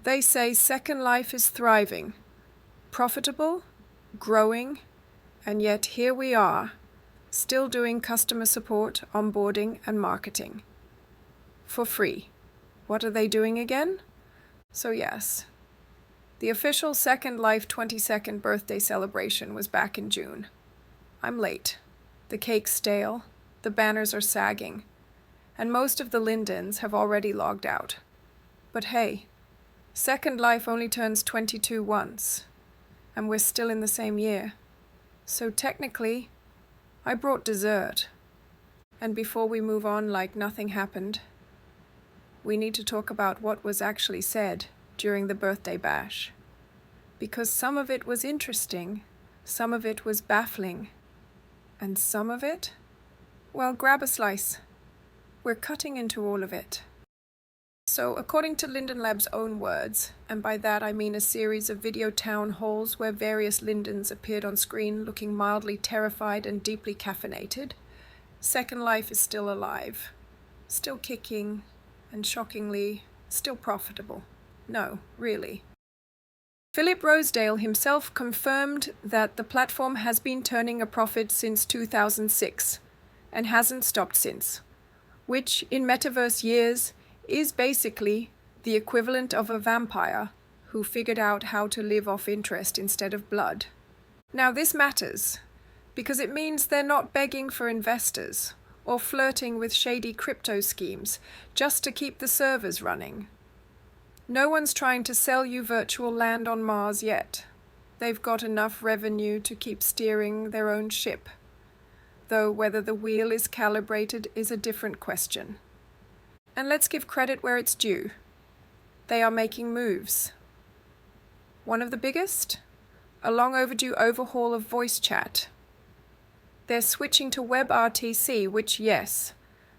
They say Second Life is thriving, profitable, growing, and yet here we are, still doing customer support, onboarding, and marketing. For free. What are they doing again? So yes, the official Second Life 22nd birthday celebration was back in June. I'm late. The cake's stale, the banners are sagging, and most of the Lindens have already logged out. But hey, Second Life only turns 22 once, and we're still in the same year. So technically, I brought dessert. And before we move on like nothing happened, we need to talk about what was actually said during the birthday bash. Because some of it was interesting, some of it was baffling, and some of it, well, grab a slice. We're cutting into all of it. So, according to Linden Lab's own words, and by that I mean a series of video town halls where various Lindens appeared on screen looking mildly terrified and deeply caffeinated, Second Life is still alive, still kicking, and shockingly, still profitable. No, really. Philip Rosedale himself confirmed that the platform has been turning a profit since 2006 and hasn't stopped since, which in Metaverse years is basically the equivalent of a vampire who figured out how to live off interest instead of blood. Now this matters because it means they're not begging for investors or flirting with shady crypto schemes just to keep the servers running. No one's trying to sell you virtual land on Mars yet. They've got enough revenue to keep steering their own ship, though whether the wheel is calibrated is a different question. And let's give credit where it's due. They are making moves. One of the biggest? A long overdue overhaul of voice chat. They're switching to WebRTC, which, yes,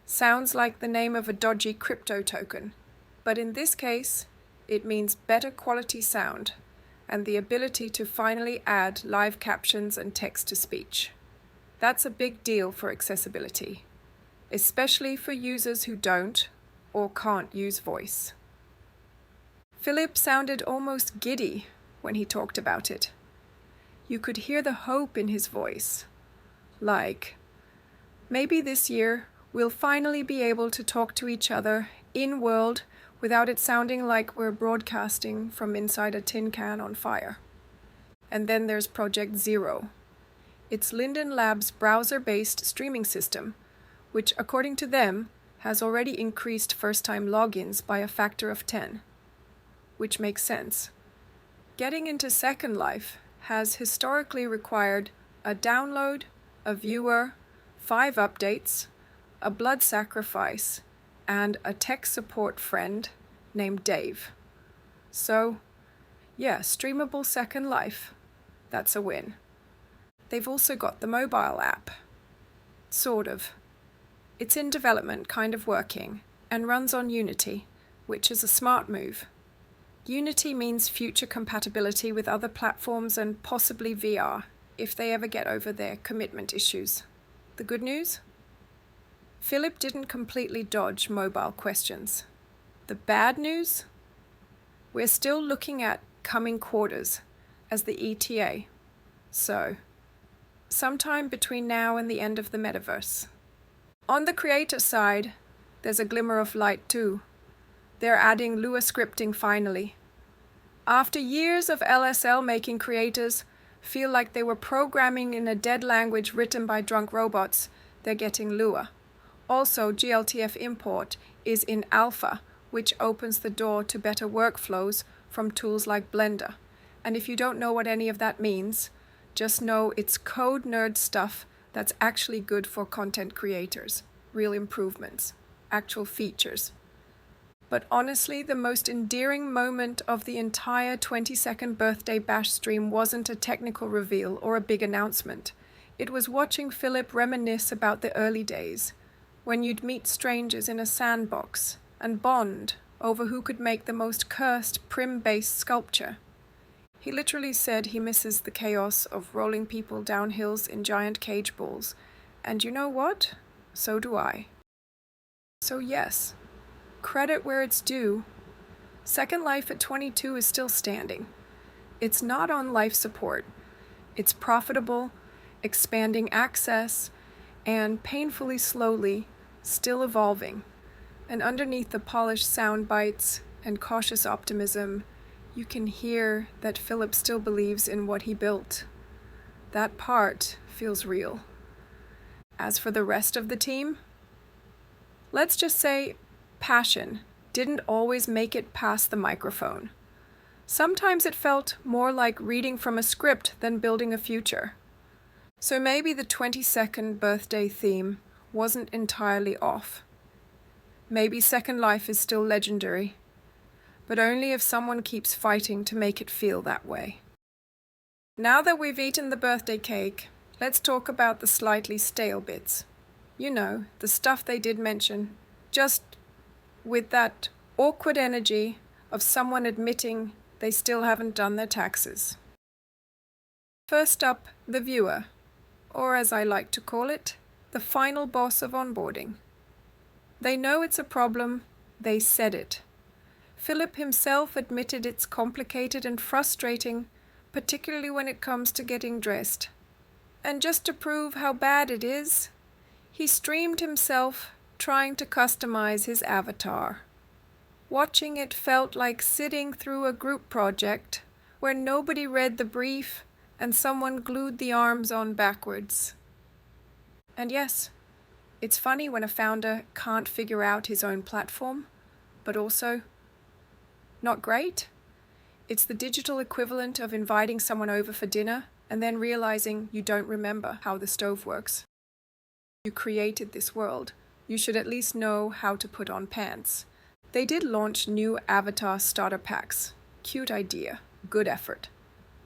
sounds like the name of a dodgy crypto token, but in this case, it means better quality sound and the ability to finally add live captions and text-to-speech. That's a big deal for accessibility, especially for users who don't or can't use voice. Philip sounded almost giddy when he talked about it. You could hear the hope in his voice. Like, maybe this year we'll finally be able to talk to each other in-world without it sounding like we're broadcasting from inside a tin can on fire. And then there's Project Zero. It's Linden Lab's browser-based streaming system, which, according to them, has already increased first-time logins by a factor of 10, which makes sense. Getting into Second Life has historically required a download, a viewer, 5 updates, a blood sacrifice, and a tech support friend named Dave. So, yeah, streamable Second Life. That's a win. They've also got the mobile app. Sort of. It's in development, kind of working, and runs on Unity, which is a smart move. Unity means future compatibility with other platforms and possibly VR, if they ever get over their commitment issues. The good news? Philip didn't completely dodge mobile questions. The bad news? We're still looking at coming quarters as the ETA. So, sometime between now and the end of the Metaverse. On the creator side, there's a glimmer of light too. They're adding Lua scripting finally. After years of LSL making creators feel like they were programming in a dead language written by drunk robots, they're getting Lua. Also, GLTF import is in alpha, which opens the door to better workflows from tools like Blender. And if you don't know what any of that means, just know it's code nerd stuff that's actually good for content creators, real improvements, actual features. But honestly, the most endearing moment of the entire 22nd birthday bash stream wasn't a technical reveal or a big announcement. It was watching Philip reminisce about the early days, when you'd meet strangers in a sandbox and bond over who could make the most cursed prim-based sculpture. He literally said he misses the chaos of rolling people down hills in giant cage balls. And you know what? So do I. So yes, credit where it's due. Second Life at 22 is still standing. It's not on life support. It's profitable, expanding access, and painfully slowly still evolving. And underneath the polished sound bites and cautious optimism, you can hear that Philip still believes in what he built. That part feels real. As for the rest of the team, let's just say passion didn't always make it past the microphone. Sometimes it felt more like reading from a script than building a future. So maybe the 22nd birthday theme wasn't entirely off. Maybe Second Life is still legendary, but only if someone keeps fighting to make it feel that way. Now that we've eaten the birthday cake, let's talk about the slightly stale bits. You know, the stuff they did mention, just with that awkward energy of someone admitting they still haven't done their taxes. First up, the viewer, or as I like to call it, the final boss of onboarding. They know it's a problem, they said it. Philip himself admitted it's complicated and frustrating, particularly when it comes to getting dressed. And just to prove how bad it is, he streamed himself trying to customize his avatar. Watching it felt like sitting through a group project where nobody read the brief and someone glued the arms on backwards. And yes, it's funny when a founder can't figure out his own platform, but also not great. It's the digital equivalent of inviting someone over for dinner and then realizing you don't remember how the stove works. You created this world. You should at least know how to put on pants. They did launch new avatar starter packs. Cute idea, good effort.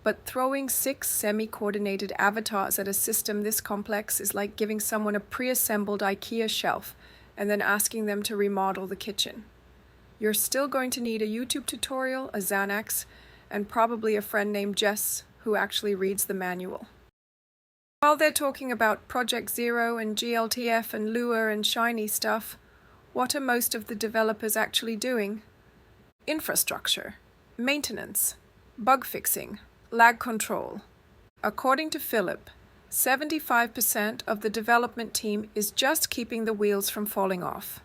But throwing 6 semi-coordinated avatars at a system this complex is like giving someone a pre-assembled IKEA shelf and then asking them to remodel the kitchen. You're still going to need a YouTube tutorial, a Xanax, and probably a friend named Jess who actually reads the manual. While they're talking about Project Zero and GLTF and Lua and shiny stuff, what are most of the developers actually doing? Infrastructure, maintenance, bug fixing, lag control. According to Philip, 75% of the development team is just keeping the wheels from falling off.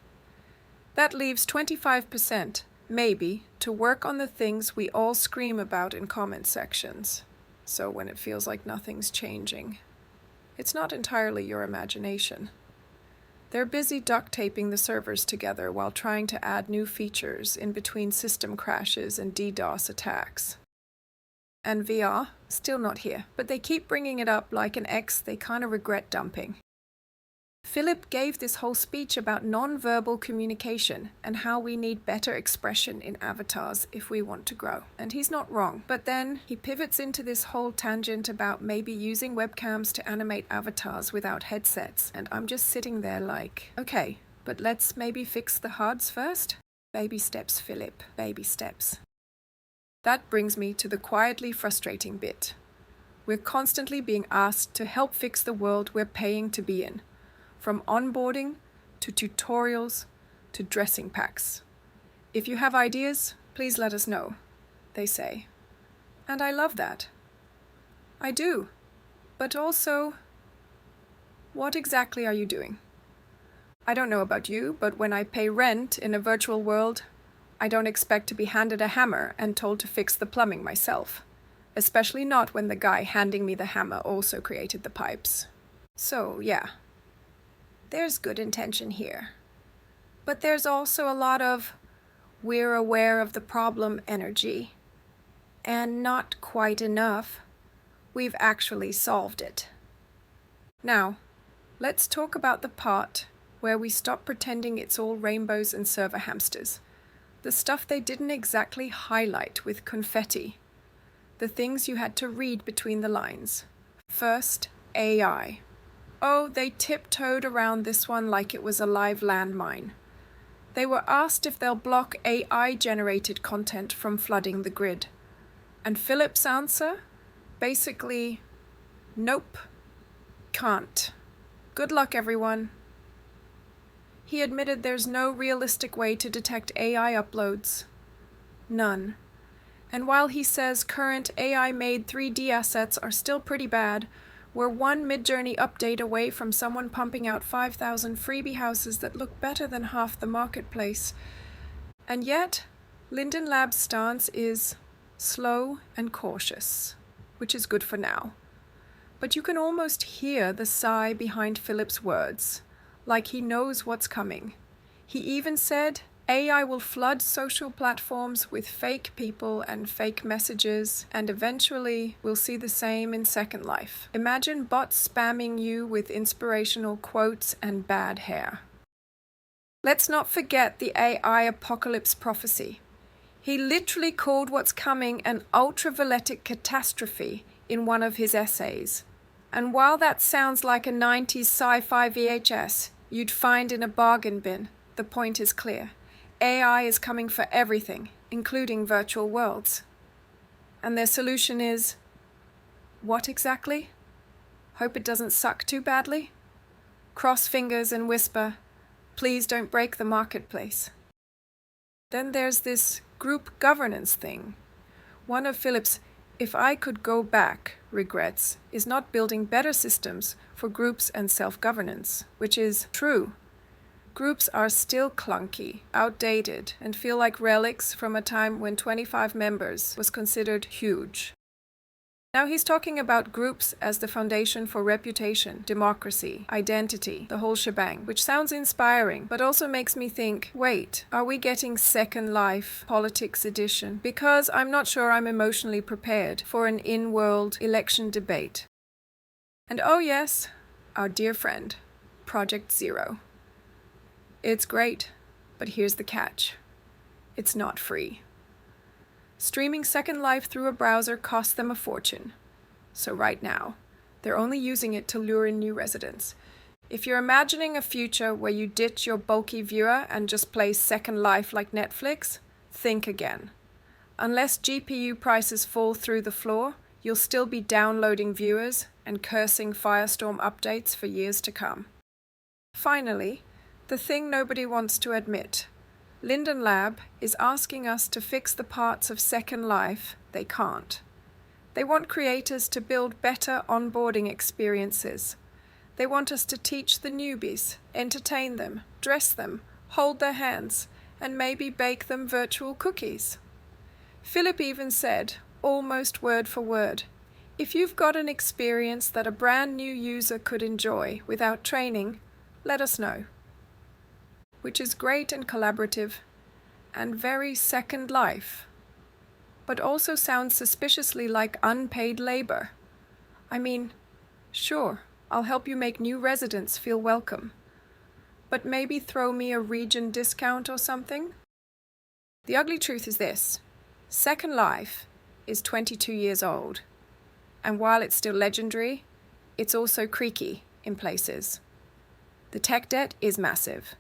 That leaves 25%, maybe, to work on the things we all scream about in comment sections. So when it feels like nothing's changing, it's not entirely your imagination. They're busy duct taping the servers together while trying to add new features in between system crashes and DDoS attacks. And VR, still not here, but they keep bringing it up like an ex they kind of regret dumping. Philip gave this whole speech about non-verbal communication and how we need better expression in avatars if we want to grow. And he's not wrong. But then he pivots into this whole tangent about maybe using webcams to animate avatars without headsets. And I'm just sitting there like, okay, but let's maybe fix the HUDs first? Baby steps, Philip, baby steps. That brings me to the quietly frustrating bit. We're constantly being asked to help fix the world we're paying to be in. From onboarding, to tutorials, to dressing packs. If you have ideas, please let us know, they say. And I love that. I do. But also, what exactly are you doing? I don't know about you, but when I pay rent in a virtual world, I don't expect to be handed a hammer and told to fix the plumbing myself. Especially not when the guy handing me the hammer also created the pipes. So, yeah. There's good intention here. But there's also a lot of we're aware of the problem energy. And not quite enough. We've actually solved it. Now, let's talk about the part where we stop pretending it's all rainbows and server hamsters. The stuff they didn't exactly highlight with confetti. The things you had to read between the lines. First, AI. Oh, they tiptoed around this one like it was a live landmine. They were asked if they'll block AI-generated content from flooding the grid. And Philip's answer? Basically, nope, can't. Good luck, everyone. He admitted there's no realistic way to detect AI uploads. None. And while he says current AI-made 3D assets are still pretty bad, we're one Midjourney update away from someone pumping out 5,000 freebie houses that look better than half the marketplace. And yet, Linden Lab's stance is slow and cautious, which is good for now. But you can almost hear the sigh behind Philip's words, like he knows what's coming. He even said AI will flood social platforms with fake people and fake messages, and eventually we'll see the same in Second Life. Imagine bots spamming you with inspirational quotes and bad hair. Let's not forget the AI apocalypse prophecy. He literally called what's coming an ultravioletic catastrophe in one of his essays. And while that sounds like a 90s sci-fi VHS you'd find in a bargain bin, the point is clear. AI is coming for everything, including virtual worlds. And their solution is, what exactly? Hope it doesn't suck too badly? Cross fingers and whisper, please don't break the marketplace. Then there's this group governance thing. One of Philip's "if I could go back" regrets is not building better systems for groups and self-governance, which is true. Groups are still clunky, outdated, and feel like relics from a time when 25 members was considered huge. Now he's talking about groups as the foundation for reputation, democracy, identity, the whole shebang, which sounds inspiring, but also makes me think, wait, are we getting Second Life Politics Edition? Because I'm not sure I'm emotionally prepared for an in-world election debate. And oh yes, our dear friend, Project Zero. It's great, but here's the catch. It's not free. Streaming Second Life through a browser costs them a fortune. So right now, they're only using it to lure in new residents. If you're imagining a future where you ditch your bulky viewer and just play Second Life like Netflix, think again. Unless GPU prices fall through the floor, you'll still be downloading viewers and cursing Firestorm updates for years to come. Finally, the thing nobody wants to admit. Linden Lab is asking us to fix the parts of Second Life they can't. They want creators to build better onboarding experiences. They want us to teach the newbies, entertain them, dress them, hold their hands, and maybe bake them virtual cookies. Philip even said, almost word for word, if you've got an experience that a brand new user could enjoy without training, let us know. Which is great and collaborative, and very Second Life, but also sounds suspiciously like unpaid labor. I mean, sure, I'll help you make new residents feel welcome, but maybe throw me a region discount or something? The ugly truth is this: Second Life is 22 years old, and while it's still legendary, it's also creaky in places. The tech debt is massive.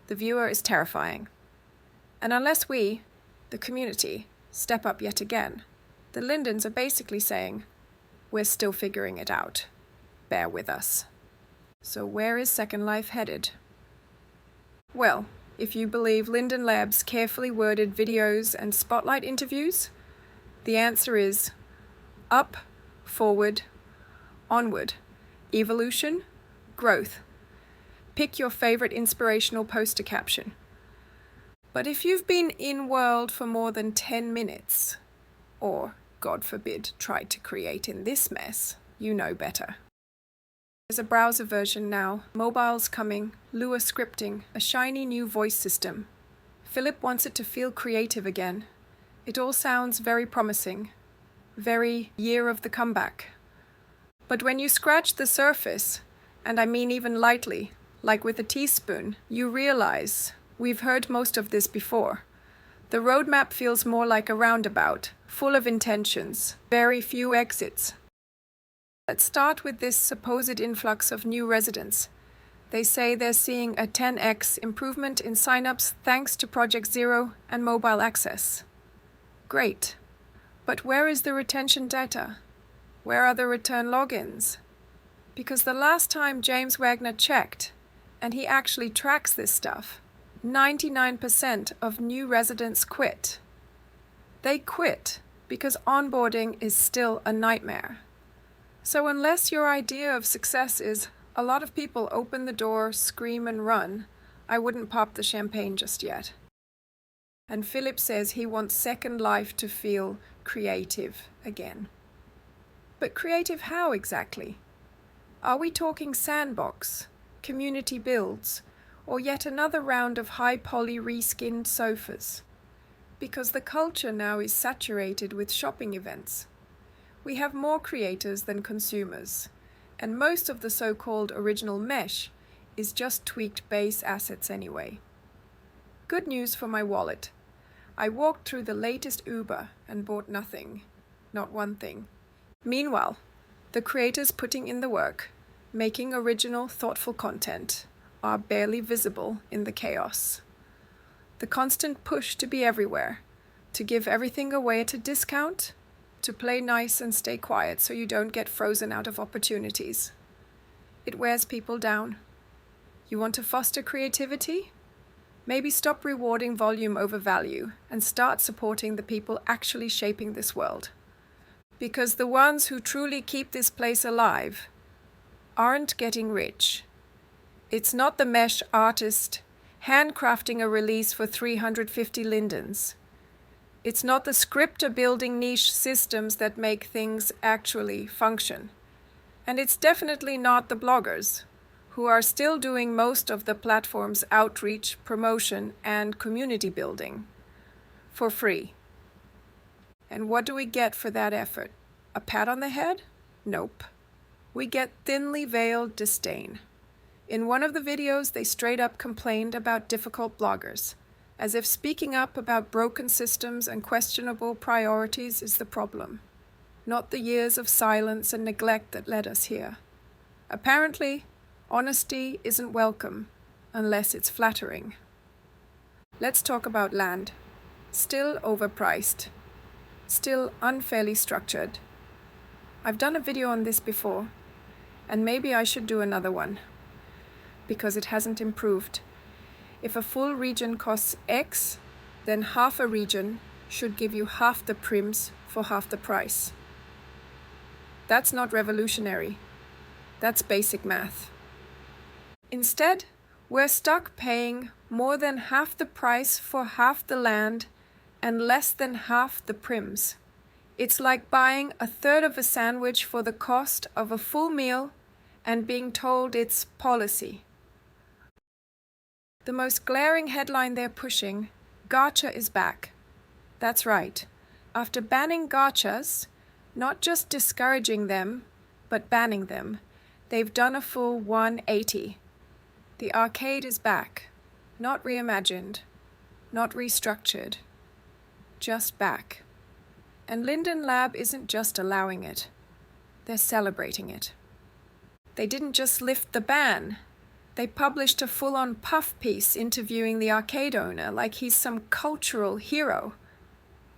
The viewer is terrifying. And unless we, the community, step up yet again, the Lindens are basically saying, we're still figuring it out. Bear with us. So where is Second Life headed? Well, if you believe Linden Lab's carefully worded videos and spotlight interviews, the answer is up, forward, onward, evolution, growth. Pick your favorite inspirational poster caption. But if you've been in-world for more than 10 minutes, or, God forbid, tried to create in this mess, you know better. There's a browser version now, mobile's coming, Lua scripting, a shiny new voice system. Philip wants it to feel creative again. It all sounds very promising, very year of the comeback. But when you scratch the surface, and I mean even lightly, like with a teaspoon, you realize we've heard most of this before. The roadmap feels more like a roundabout, full of intentions, very few exits. Let's start with this supposed influx of new residents. They say they're seeing a 10x improvement in signups thanks to Project Zero and mobile access. Great. But where is the retention data? Where are the return logins? Because the last time James Wagner checked, and he actually tracks this stuff, 99% of new residents quit. They quit because onboarding is still a nightmare. So unless your idea of success is a lot of people open the door, scream and run, I wouldn't pop the champagne just yet. And Philip says he wants Second Life to feel creative again. But creative how exactly? Are we talking sandbox, community builds, or yet another round of high-poly reskinned sofas? Because the culture now is saturated with shopping events. We have more creators than consumers, and most of the so-called original mesh is just tweaked base assets anyway. Good news for my wallet. I walked through the latest Uber and bought nothing, not one thing. Meanwhile, the creators putting in the work, making original, thoughtful content, are barely visible in the chaos. The constant push to be everywhere, to give everything away at a discount, to play nice and stay quiet so you don't get frozen out of opportunities. It wears people down. You want to foster creativity? Maybe stop rewarding volume over value and start supporting the people actually shaping this world. Because the ones who truly keep this place alive aren't getting rich. It's not the mesh artist handcrafting a release for 350 lindens. It's not the scripter building niche systems that make things actually function. And it's definitely not the bloggers, who are still doing most of the platform's outreach, promotion, and community building for free. And what do we get for that effort? A pat on the head? Nope. We get thinly veiled disdain. In one of the videos, they straight up complained about difficult bloggers, as if speaking up about broken systems and questionable priorities is the problem, not the years of silence and neglect that led us here. Apparently, honesty isn't welcome unless it's flattering. Let's talk about land. Still overpriced. Still unfairly structured. I've done a video on this before, and maybe I should do another one, because it hasn't improved. If a full region costs X, then half a region should give you half the prims for half the price. That's not revolutionary. That's basic math. Instead, we're stuck paying more than half the price for half the land and less than half the prims. It's like buying a third of a sandwich for the cost of a full meal and being told it's policy. The most glaring headline they're pushing, gacha is back. That's right. After banning gachas, not just discouraging them, but banning them, they've done a full 180. The arcade is back. Not reimagined. Not restructured. Just back. And Linden Lab isn't just allowing it. They're celebrating it. They didn't just lift the ban. They published a full-on puff piece interviewing the arcade owner like he's some cultural hero.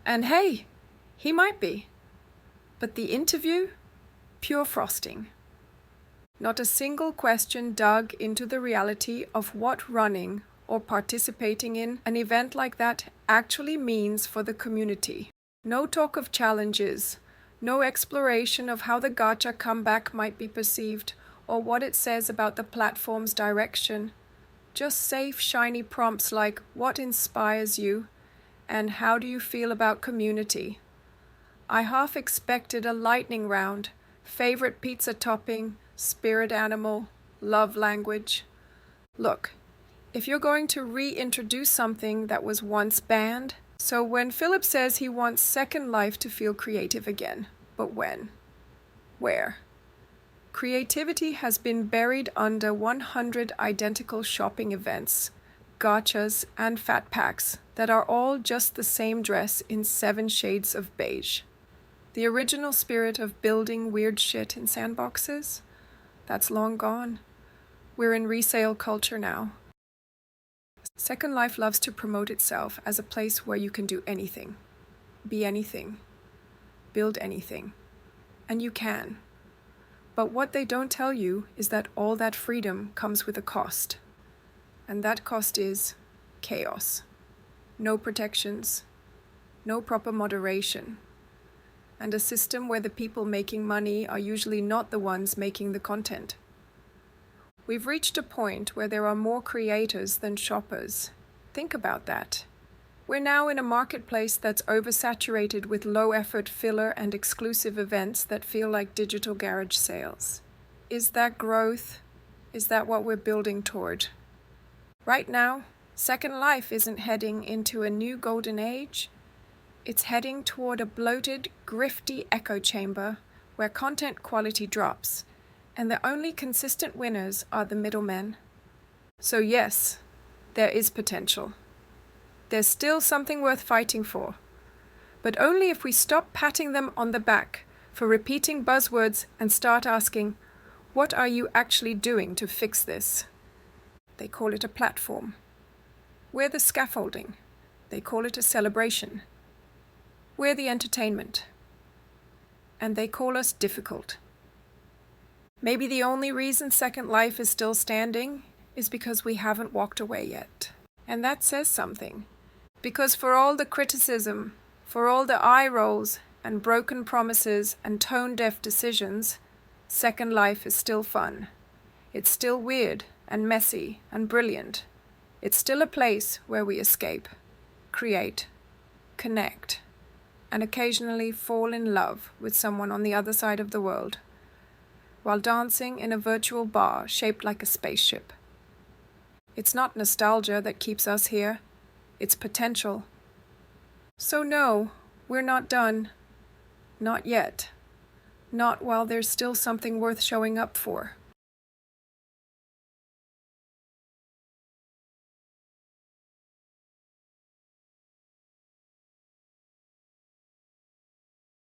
And hey, he might be. But the interview? Pure frosting. Not a single question dug into the reality of what running or participating in an event like that actually means for the community. No talk of challenges, no exploration of how the gacha comeback might be perceived or what it says about the platform's direction. Just safe, shiny prompts like what inspires you and how do you feel about community. I half expected a lightning round, favorite pizza topping, spirit animal, love language. Look, if you're going to reintroduce something that was once banned, so when Philip says he wants Second Life to feel creative again, but when? Where? Creativity has been buried under 100 identical shopping events, gachas, and fat packs that are all just the same dress in 7 shades of beige. The original spirit of building weird shit in sandboxes? That's long gone. We're in resale culture now. Second Life loves to promote itself as a place where you can do anything, be anything, build anything. And you can. But what they don't tell you is that all that freedom comes with a cost. And that cost is chaos. No protections, no proper moderation, and a system where the people making money are usually not the ones making the content. We've reached a point where there are more creators than shoppers. Think about that. We're now in a marketplace that's oversaturated with low-effort filler and exclusive events that feel like digital garage sales. Is that growth? Is that what we're building toward? Right now, Second Life isn't heading into a new golden age. It's heading toward a bloated, grifty echo chamber where content quality drops, and the only consistent winners are the middlemen. So yes, there is potential. There's still something worth fighting for, but only if we stop patting them on the back for repeating buzzwords and start asking, what are you actually doing to fix this? They call it a platform. We're the scaffolding. They call it a celebration. We're the entertainment. And they call us difficult. Maybe the only reason Second Life is still standing is because we haven't walked away yet. And that says something. Because for all the criticism, for all the eye rolls and broken promises and tone-deaf decisions, Second Life is still fun. It's still weird and messy and brilliant. It's still a place where we escape, create, connect, and occasionally fall in love with someone on the other side of the world, while dancing in a virtual bar shaped like a spaceship. It's not nostalgia that keeps us here. It's potential. So no, we're not done. Not yet. Not while there's still something worth showing up for.